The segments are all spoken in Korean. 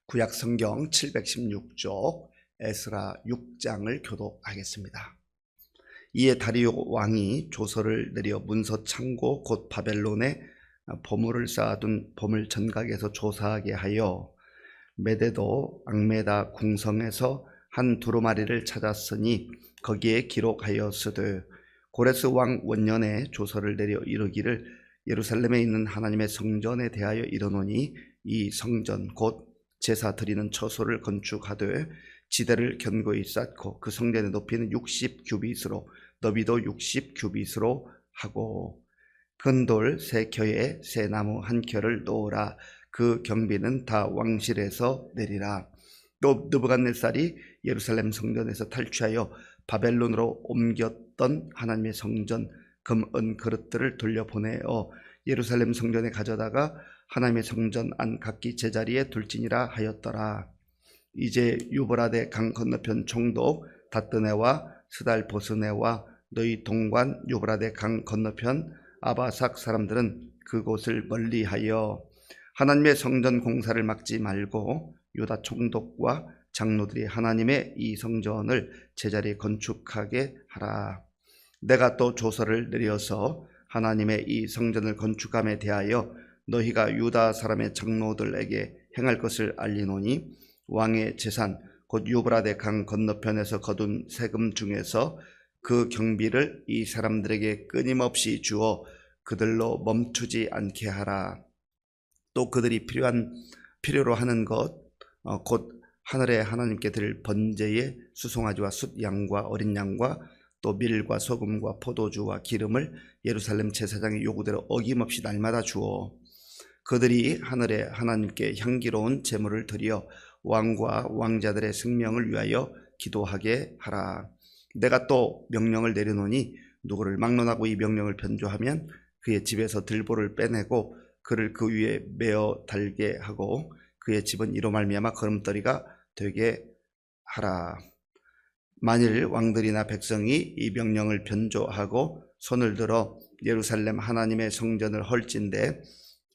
구약 성경 716쪽 에스라 6장을 교독하겠습니다. 이에 다리오 왕이 조서를 내려 문서 창고 곧 바벨론에 보물을 쌓아둔 보물 전각에서 조사하게 하여 메데도 앙메다 궁성에서 한 두루마리를 찾았으니 거기에 기록하였으되 고레스 왕 원년에 조서를 내려 이르기를 예루살렘에 있는 하나님의 성전에 대하여 이르노니 이 성전 곧 제사 드리는 처소를 건축하되 지대를 견고히 쌓고 그 성전의 높이는 60규빗으로 너비도 60규빗으로 하고 근돌 3켜에 새 나무 1켜를 놓으라. 그 경비는 다 왕실에서 내리라. 또 느부갓네살이 예루살렘 성전에서 탈취하여 바벨론으로 옮겼던 하나님의 성전 금, 은 그릇들을 돌려보내어 예루살렘 성전에 가져다가 하나님의 성전 안 각기 제자리에 둘지니라 하였더라. 이제 유브라데 강 건너편 총독 다뜨네와 스달 보스네와 너희 동관 유브라데 강 건너편 아바삭 사람들은 그곳을 멀리하여 하나님의 성전 공사를 막지 말고 유다 총독과 장로들이 하나님의 이 성전을 제자리에 건축하게 하라. 내가 또 조서를 내려서 하나님의 이 성전을 건축함에 대하여 너희가 유다 사람의 장로들에게 행할 것을 알리노니 왕의 재산 곧 유브라데 강 건너편에서 거둔 세금 중에서 그 경비를 이 사람들에게 끊임없이 주어 그들로 멈추지 않게 하라. 또 그들이 필요로 하는 것 곧 하늘의 하나님께 드릴 번제의 수송아지와 숫양과 어린 양과 또 밀과 소금과 포도주와 기름을 예루살렘 제사장의 요구대로 어김없이 날마다 주어 그들이 하늘의 하나님께 향기로운 제물을 드려 왕과 왕자들의 생명을 위하여 기도하게 하라. 내가 또 명령을 내려놓으니 누구를 막론하고 이 명령을 변조하면 그의 집에서 들보를 빼내고 그를 그 위에 메어 달게 하고 그의 집은 이로 말미암아 걸음더리가 되게 하라. 만일 왕들이나 백성이 이 명령을 변조하고 손을 들어 예루살렘 하나님의 성전을 헐진대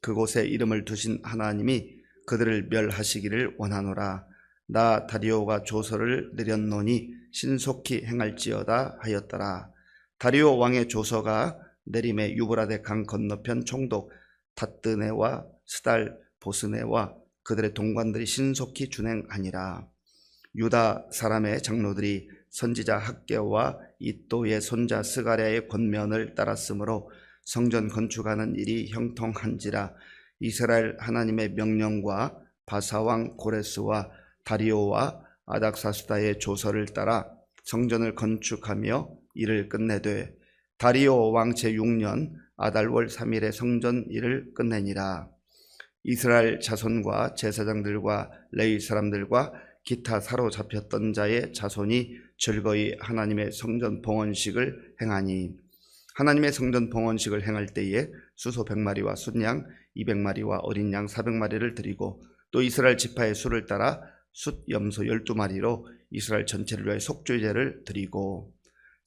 그곳에 이름을 두신 하나님이 그들을 멸하시기를 원하노라. 나 다리오가 조서를 내렸노니 신속히 행할지어다 하였더라. 다리오 왕의 조서가 내림에 유브라데 강 건너편 총독 다뜨네와 스달 보스네와 그들의 동관들이 신속히 준행하니라. 유다 사람의 장로들이 선지자 학개와 이또의 손자 스가랴의 권면을 따랐으므로 성전 건축하는 일이 형통한지라. 이스라엘 하나님의 명령과 바사왕 고레스와 다리오와 아닥사스다의 조서를 따라 성전을 건축하며 일을 끝내되 다리오 왕 제6년 아달월 3일에 성전 일을 끝내니라. 이스라엘 자손과 제사장들과 레위 사람들과 기타 사로잡혔던 자의 자손이 즐거이 하나님의 성전 봉헌식을 행하니 하나님의 성전 봉헌식을 행할 때에 수소 100마리와 숫양 200마리와 어린 양 400마리를 드리고 또 이스라엘 지파의 수를 따라 숫 염소 12마리로 이스라엘 전체를 위하여 속죄제를 드리고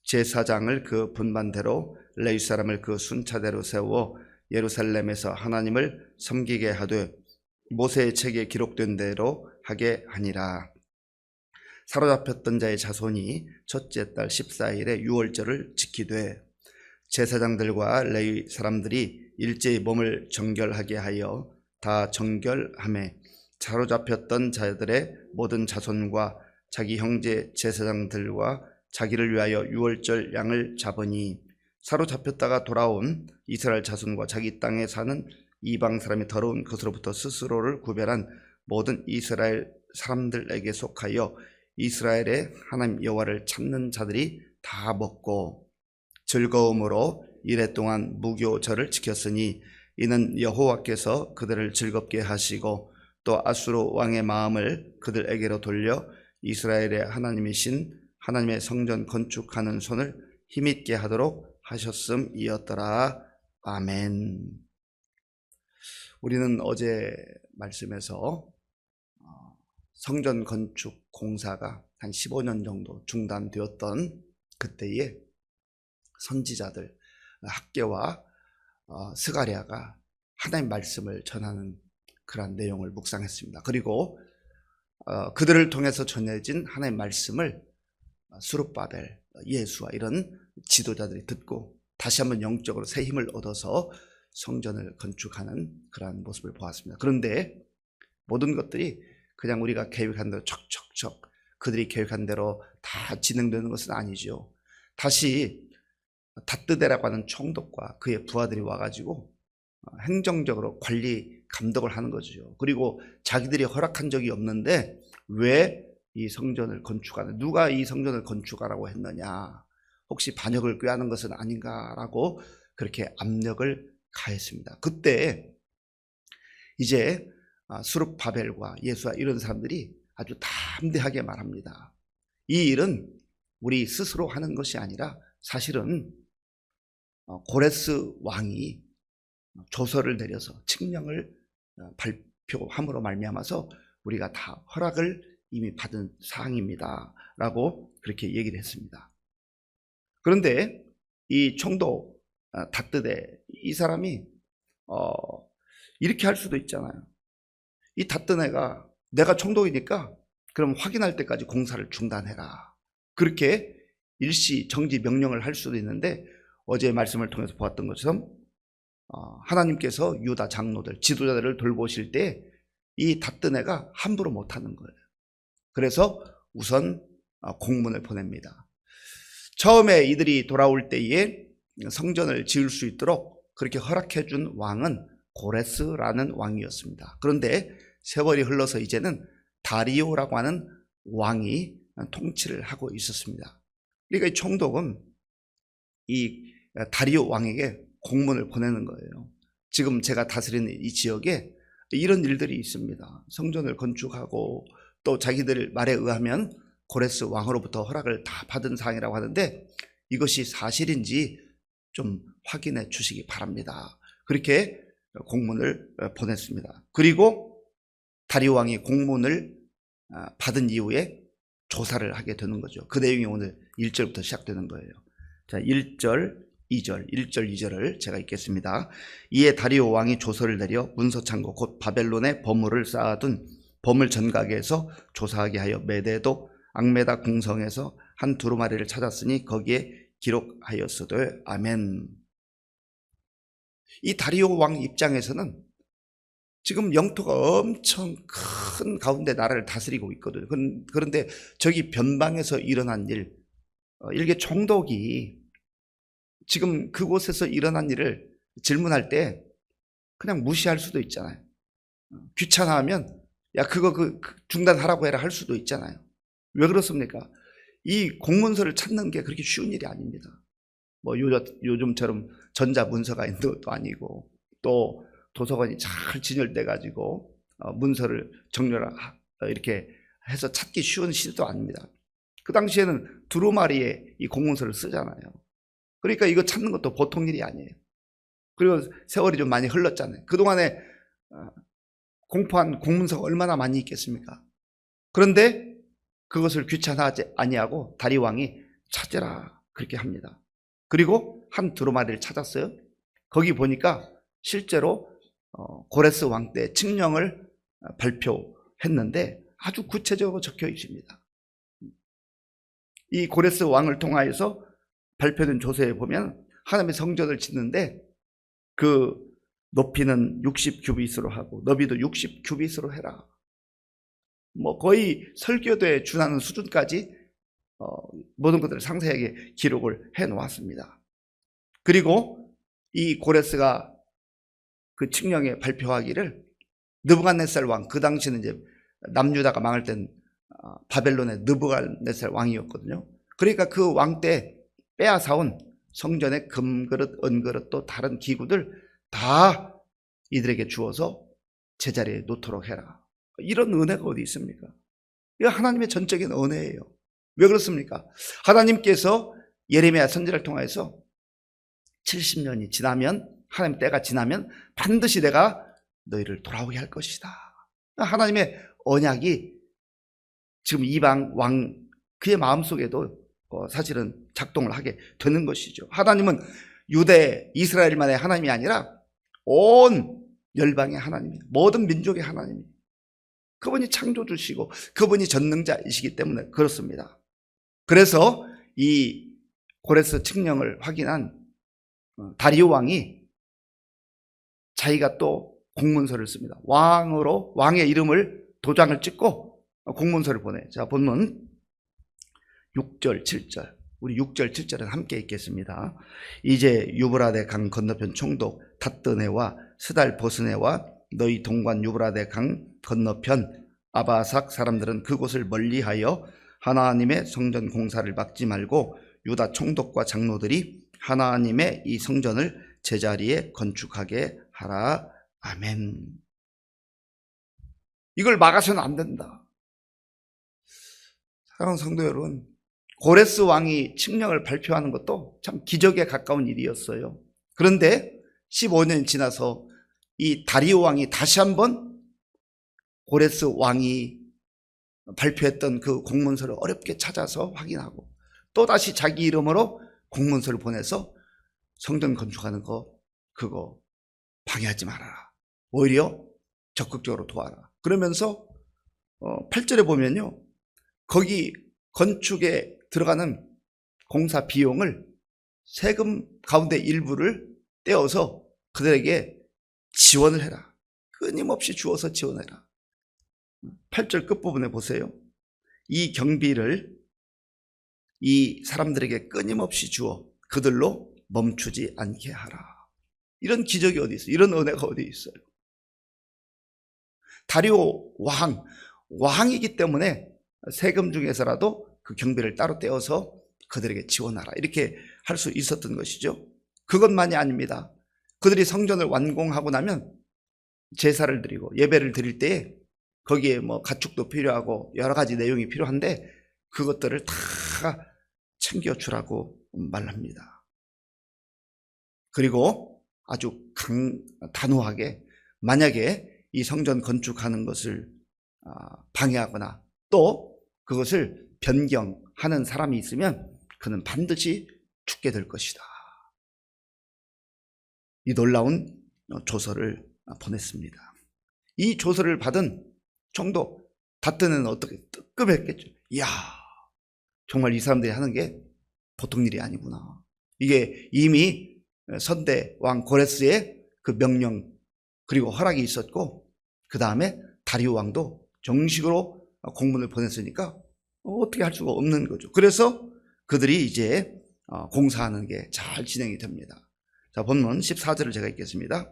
제사장을 그 분반대로 레위 사람을 그 순차대로 세워 예루살렘에서 하나님을 섬기게 하되 모세의 책에 기록된 대로 하게 하니라. 사로잡혔던 자의 자손이 첫째 달 14일에 유월절을 지키되 제사장들과 레위 사람들이 일제히 몸을 정결하게 하여 다 정결하매 사로잡혔던 자들의 모든 자손과 자기 형제 제사장들과 자기를 위하여 유월절 양을 잡으니 사로잡혔다가 돌아온 이스라엘 자손과 자기 땅에 사는 이방 사람이 더러운 것으로부터 스스로를 구별한 모든 이스라엘 사람들에게 속하여 이스라엘의 하나님 여호와를 찾는 자들이 다 먹고 즐거움으로 이래 동안 무교절을 지켰으니 이는 여호와께서 그들을 즐겁게 하시고 또 아수르 왕의 마음을 그들에게로 돌려 이스라엘의 하나님이신 하나님의 성전 건축하는 손을 힘있게 하도록 하셨음이었더라. 아멘. 우리는 어제 말씀에서 성전 건축 공사가 한 15년 정도 중단되었던 그때에 선지자들 학개와 스가랴가 하나님 말씀을 전하는 그런 내용을 묵상했습니다. 그리고 그들을 통해서 전해진 하나님의 말씀을 스룹바벨, 예수와 이런 지도자들이 듣고 다시 한번 영적으로 새 힘을 얻어서 성전을 건축하는 그러한 모습을 보았습니다. 그런데 모든 것들이 그냥 우리가 계획한 대로 척척척 그들이 계획한 대로 다 진행되는 것은 아니죠. 다시 다뜨데라고 하는 총독과 그의 부하들이 와가지고 행정적으로 관리 감독을 하는 거죠. 그리고 자기들이 허락한 적이 없는데 왜 이 성전을 건축하는, 누가 이 성전을 건축하라고 했느냐, 혹시 반역을 꾀하는 것은 아닌가라고 그렇게 압력을 가했습니다. 그때 이제 스룹바벨과 예수와 이런 사람들이 아주 담대하게 말합니다. 이 일은 우리 스스로 하는 것이 아니라 사실은 고레스 왕이 조서를 내려서 칙령을 발표함으로 말미암아서 우리가 다 허락을 이미 받은 사항입니다 라고 그렇게 얘기를 했습니다. 그런데 이 총독 다뜨데, 이 사람이 이렇게 할 수도 있잖아요. 이 다뜨네가 내가 총독이니까 그럼 확인할 때까지 공사를 중단해라, 그렇게 일시 정지 명령을 할 수도 있는데, 어제의 말씀을 통해서 보았던 것처럼 하나님께서 유다 장로들, 지도자들을 돌보실 때 이 다뜨네가 함부로 못하는 거예요. 그래서 우선 공문을 보냅니다. 처음에 이들이 돌아올 때에 성전을 지을 수 있도록 그렇게 허락해 준 왕은 고레스라는 왕이었습니다. 그런데 세월이 흘러서 이제는 다리오라고 하는 왕이 통치를 하고 있었습니다. 그러니까 이 총독은 이 다리오 왕에게 공문을 보내는 거예요. 지금 제가 다스리는 이 지역에 이런 일들이 있습니다. 성전을 건축하고 또 자기들 말에 의하면 고레스 왕으로부터 허락을 다 받은 사항이라고 하는데 이것이 사실인지 좀 확인해 주시기 바랍니다. 그렇게 공문을 보냈습니다. 그리고 다리오 왕이 공문을 받은 이후에 조사를 하게 되는 거죠. 그 내용이 오늘 1절부터 시작되는 거예요. 자, 1절, 2절을 제가 읽겠습니다. 이에 다리오 왕이 조서를 내려 문서창고 곧 바벨론에 버물을 쌓아둔 버물 전각에서 조사하게 하여 메대도 앙메다 궁성에서 한 두루마리를 찾았으니 거기에 기록하였으되 아멘. 이 다리오 왕 입장에서는 지금 영토가 엄청 큰 가운데 나라를 다스리고 있거든요. 그런데 저기 변방에서 일어난 일, 일개 총독이 지금 그곳에서 일어난 일을 질문할 때 그냥 무시할 수도 있잖아요. 귀찮아하면 야 그거 중단하라고 해라 할 수도 있잖아요. 왜 그렇습니까? 이 공문서를 찾는 게 그렇게 쉬운 일이 아닙니다. 뭐 요즘처럼 전자문서가 있는 것도 아니고 또 도서관이 잘 진열돼 가지고 문서를 정렬 이렇게 해서 찾기 쉬운 시대도 아닙니다. 그 당시에는 두루마리에 이 공문서를 쓰잖아요. 그러니까 이거 찾는 것도 보통 일이 아니에요. 그리고 세월이 좀 많이 흘렀잖아요. 그동안에 공포한 공문서가 얼마나 많이 있겠습니까? 그런데 그것을 귀찮아하지 아니하고 다리 왕이 찾으라 그렇게 합니다. 그리고 한 두루마리를 찾았어요. 거기 보니까 실제로 고레스 왕 때 칙령을 발표했는데 아주 구체적으로 적혀 있습니다. 이 고레스 왕을 통하여서 발표된 조서에 보면 하나님의 성전을 짓는데 그 높이는 60규빗으로 하고 너비도 60규빗으로 해라. 뭐 거의 설교도에 준하는 수준까지 모든 것들을 상세하게 기록을 해 놓았습니다. 그리고 이 고레스가 그 칙령에 발표하기를 느부갓네살 왕, 그 당시는 이제 남유다가 망할 땐 바벨론의 느부갓네살 왕이었거든요. 그러니까 그 왕 때 빼앗아온 성전의 금그릇, 은그릇 또 다른 기구들 다 이들에게 주어서 제자리에 놓도록 해라. 이런 은혜가 어디 있습니까? 이거 하나님의 전적인 은혜예요. 왜 그렇습니까? 하나님께서 예레미야 선지자를 통해서 70년이 지나면, 하나님 때가 지나면 반드시 내가 너희를 돌아오게 할 것이다. 하나님의 언약이 지금 이방 왕 그의 마음속에도 사실은 작동을 하게 되는 것이죠. 하나님은 유대 이스라엘만의 하나님이 아니라 온 열방의 하나님이에요. 모든 민족의 하나님이에요. 그분이 창조주시고 그분이 전능자이시기 때문에 그렇습니다. 그래서 이 고레스 칙령을 확인한 다리오 왕이 자기가 또 공문서를 씁니다. 왕의 이름을 도장을 찍고 공문서를 보내. 자, 본문 6절, 7절. 우리 6절, 7절은 함께 읽겠습니다. 이제 유브라데 강 건너편 총독 닷드네와 스달 보스네와 너희 동관 유브라데 강 건너편 아바삭 사람들은 그곳을 멀리하여 하나님의 성전 공사를 막지 말고 유다 총독과 장로들이 하나님의 이 성전을 제자리에 건축하게 하라. 아멘. 이걸 막아서는 안 된다. 사랑하는 성도 여러분, 고레스 왕이 칙령을 발표하는 것도 참 기적에 가까운 일이었어요. 그런데 15년이 지나서 이 다리오 왕이 다시 한번 고레스 왕이 발표했던 그 공문서를 어렵게 찾아서 확인하고 또다시 자기 이름으로 공문서를 보내서 성전 건축하는 거 그거 방해하지 말아라. 오히려 적극적으로 도와라. 그러면서 8절에 보면요. 거기 건축에 들어가는 공사 비용을 세금 가운데 일부를 떼어서 그들에게 지원을 해라. 끊임없이 주어서 지원해라. 8절 끝부분에 보세요. 이 경비를 이 사람들에게 끊임없이 주어 그들로 멈추지 않게 하라. 이런 기적이 어디 있어요? 이런 은혜가 어디 있어요? 다리오 왕이기 때문에 세금 중에서라도 그 경비를 따로 떼어서 그들에게 지원하라. 이렇게 할 수 있었던 것이죠. 그것만이 아닙니다. 그들이 성전을 완공하고 나면 제사를 드리고 예배를 드릴 때에 거기에 뭐 가축도 필요하고 여러 가지 내용이 필요한데 그것들을 다 챙겨주라고 말합니다. 그리고 아주 단호하게 만약에 이 성전 건축하는 것을 방해하거나 또 그것을 변경하는 사람이 있으면 그는 반드시 죽게 될 것이다. 이 놀라운 조서를 보냈습니다. 이 조서를 받은 총독 닷드네는 어떻게 뜨끔했겠죠. 이야, 정말 이 사람들이 하는 게 보통 일이 아니구나. 이게 이미 선대 왕 고레스의 그 명령 그리고 허락이 있었고 그 다음에 다리오 왕도 정식으로 공문을 보냈으니까 어떻게 할 수가 없는 거죠. 그래서 그들이 이제 공사하는 게 잘 진행이 됩니다. 자, 본문 14절을 제가 읽겠습니다.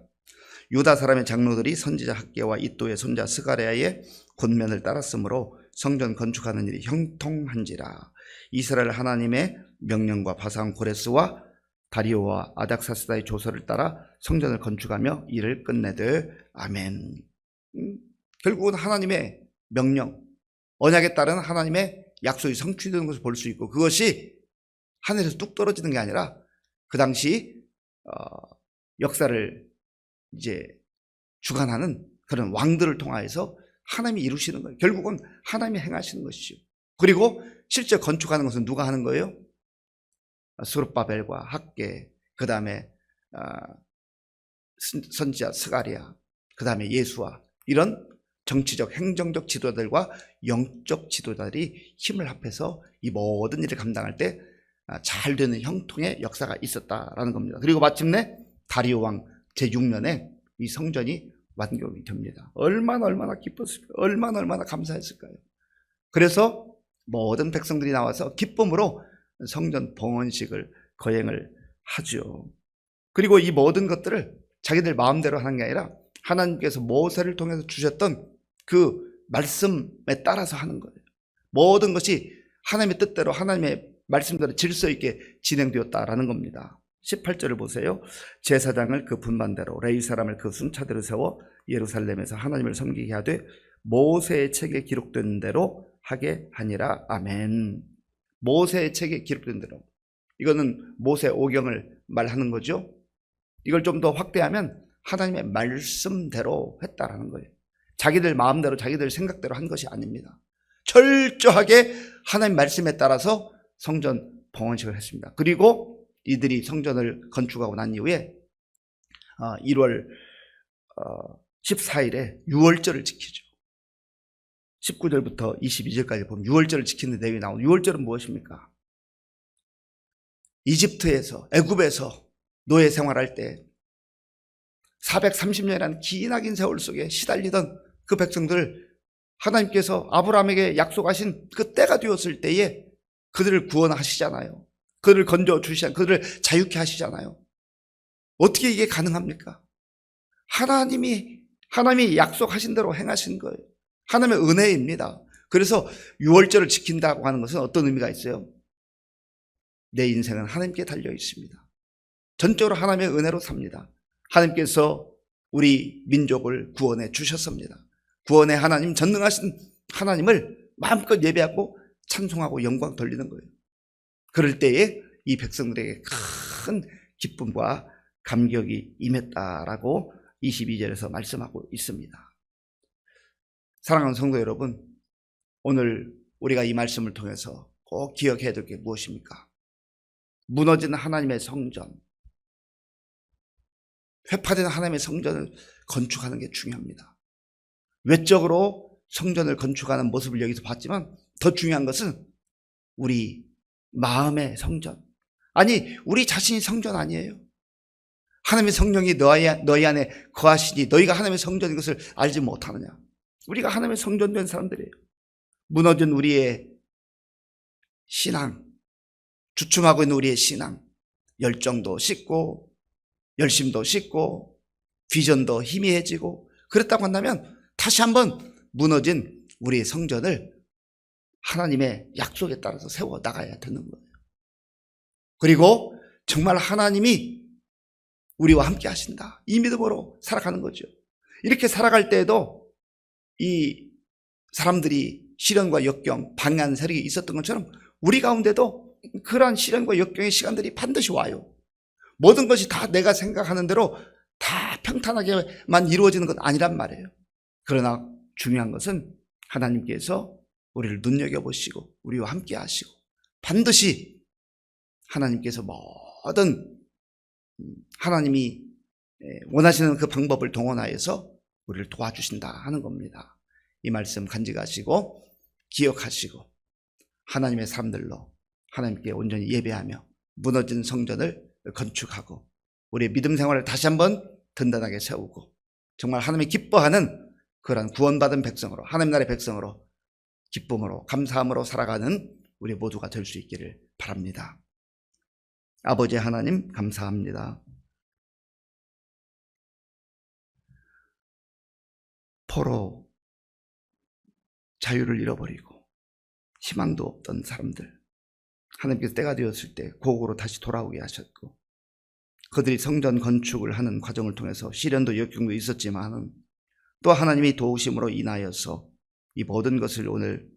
유다 사람의 장로들이 선지자 학개와 이또의 손자 스가랴의 권면을 따랐으므로 성전 건축하는 일이 형통한지라. 이스라엘 하나님의 명령과 바산 고레스와 다리오와 아닥사스다의 조서를 따라 성전을 건축하며 일을 끝내들. 아멘. 결국은 하나님의 명령, 언약에 따른 하나님의 약속이 성취되는 것을 볼 수 있고 그것이 하늘에서 뚝 떨어지는 게 아니라 그 당시 역사를 이제 주관하는 그런 왕들을 통하여서 하나님이 이루시는 거예요. 결국은 하나님이 행하시는 것이죠. 그리고 실제 건축하는 것은 누가 하는 거예요? 스룹바벨과 학개, 그 다음에 선지자 스가랴, 그 다음에 예수와 이런 정치적 행정적 지도자들과 영적 지도자들이 힘을 합해서 이 모든 일을 감당할 때 잘 되는 형통의 역사가 있었다라는 겁니다. 그리고 마침내 다리오 왕 제6년에 이 성전이 완공이 됩니다. 얼마나 기뻤을까요? 얼마나 감사했을까요? 그래서 모든 백성들이 나와서 기쁨으로 성전 봉헌식을 거행을 하죠. 그리고 이 모든 것들을 자기들 마음대로 하는 게 아니라 하나님께서 모세를 통해서 주셨던 그 말씀에 따라서 하는 거예요. 모든 것이 하나님의 뜻대로 하나님의 말씀대로 질서 있게 진행되었다라는 겁니다. 18절을 보세요. 제사장을 그 분반대로 레위 사람을 그 순차대로 세워 예루살렘에서 하나님을 섬기게 하되 모세의 책에 기록된 대로 하게 하니라. 아멘. 모세의 책에 기록된 대로. 이거는 모세 오경을 말하는 거죠. 이걸 좀 더 확대하면 하나님의 말씀대로 했다라는 거예요. 자기들 마음대로 자기들 생각대로 한 것이 아닙니다. 철저하게 하나님 말씀에 따라서 성전 봉헌식을 했습니다. 그리고 이들이 성전을 건축하고 난 이후에 1월 14일에 유월절을 지키죠. 19절부터 22절까지 보면 유월절을 지키는 내용이 나오는 유월절은 무엇입니까? 이집트에서 애굽에서 노예 생활할 때 430년이라는 기나긴 세월 속에 시달리던 그 백성들을 하나님께서 아브라함에게 약속하신 그 때가 되었을 때에 그들을 구원하시잖아요. 그들을 건져주시잖아요. 그들을 자유케 하시잖아요. 어떻게 이게 가능합니까? 하나님이 약속하신 대로 행하신 거예요. 하나님의 은혜입니다. 그래서 유월절을 지킨다고 하는 것은 어떤 의미가 있어요? 내 인생은 하나님께 달려 있습니다. 전적으로 하나님의 은혜로 삽니다. 하나님께서 우리 민족을 구원해 주셨습니다. 구원의 하나님, 전능하신 하나님을 마음껏 예배하고 찬송하고 영광 돌리는 거예요. 그럴 때에 이 백성들에게 큰 기쁨과 감격이 임했다라고 22절에서 말씀하고 있습니다. 사랑하는 성도 여러분, 오늘 우리가 이 말씀을 통해서 꼭 기억해야 될 게 무엇입니까? 무너진 하나님의 성전, 회파된 하나님의 성전을 건축하는 게 중요합니다. 외적으로 성전을 건축하는 모습을 여기서 봤지만 더 중요한 것은 우리 마음의 성전. 아니, 우리 자신이 성전 아니에요? 하나님의 성령이 너희 안에 거하시니 너희가 하나님의 성전인 것을 알지 못하느냐? 우리가 하나님의 성전 된 사람들이에요. 무너진 우리의 신앙, 주춤하고 있는 우리의 신앙, 열정도 식고 열심도 식고 비전도 희미해지고 그랬다고 한다면 다시 한번 무너진 우리의 성전을 하나님의 약속에 따라서 세워 나가야 되는 거예요. 그리고 정말 하나님이 우리와 함께 하신다. 이 믿음으로 살아가는 거죠. 이렇게 살아갈 때에도 이 사람들이 시련과 역경, 방해하는 세력이 있었던 것처럼 우리 가운데도 그러한 시련과 역경의 시간들이 반드시 와요. 모든 것이 다 내가 생각하는 대로 다 평탄하게만 이루어지는 건 아니란 말이에요. 그러나 중요한 것은 하나님께서 우리를 눈여겨보시고 우리와 함께 하시고 반드시 하나님께서 모든 하나님이 원하시는 그 방법을 동원하여서 우리를 도와주신다 하는 겁니다. 이 말씀 간직하시고 기억하시고 하나님의 사람들로 하나님께 온전히 예배하며 무너진 성전을 건축하고 우리의 믿음 생활을 다시 한번 든든하게 세우고 정말 하나님이 기뻐하는 그런 구원받은 백성으로 하나님 나라의 백성으로 기쁨으로 감사함으로 살아가는 우리 모두가 될 수 있기를 바랍니다. 아버지 하나님 감사합니다. 포로 자유를 잃어버리고 희망도 없던 사람들 하나님께서 때가 되었을 때 고국으로 다시 돌아오게 하셨고 그들이 성전 건축을 하는 과정을 통해서 시련도 역경도 있었지만 또 하나님이 도우심으로 인하여서 이 모든 것을 오늘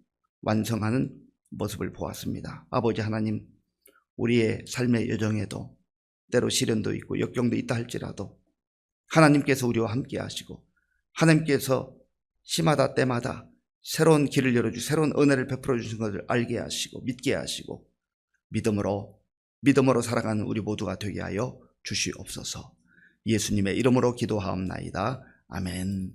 완성하는 모습을 보았습니다. 아버지 하나님 우리의 삶의 여정에도 때로 시련도 있고 역경도 있다 할지라도 하나님께서 우리와 함께 하시고 하나님께서 시마다 때마다 새로운 길을 열어주시고 새로운 은혜를 베풀어 주신 것을 알게 하시고 믿게 하시고 믿음으로 살아가는 우리 모두가 되게 하여 주시옵소서. 예수님의 이름으로 기도하옵나이다. 아멘.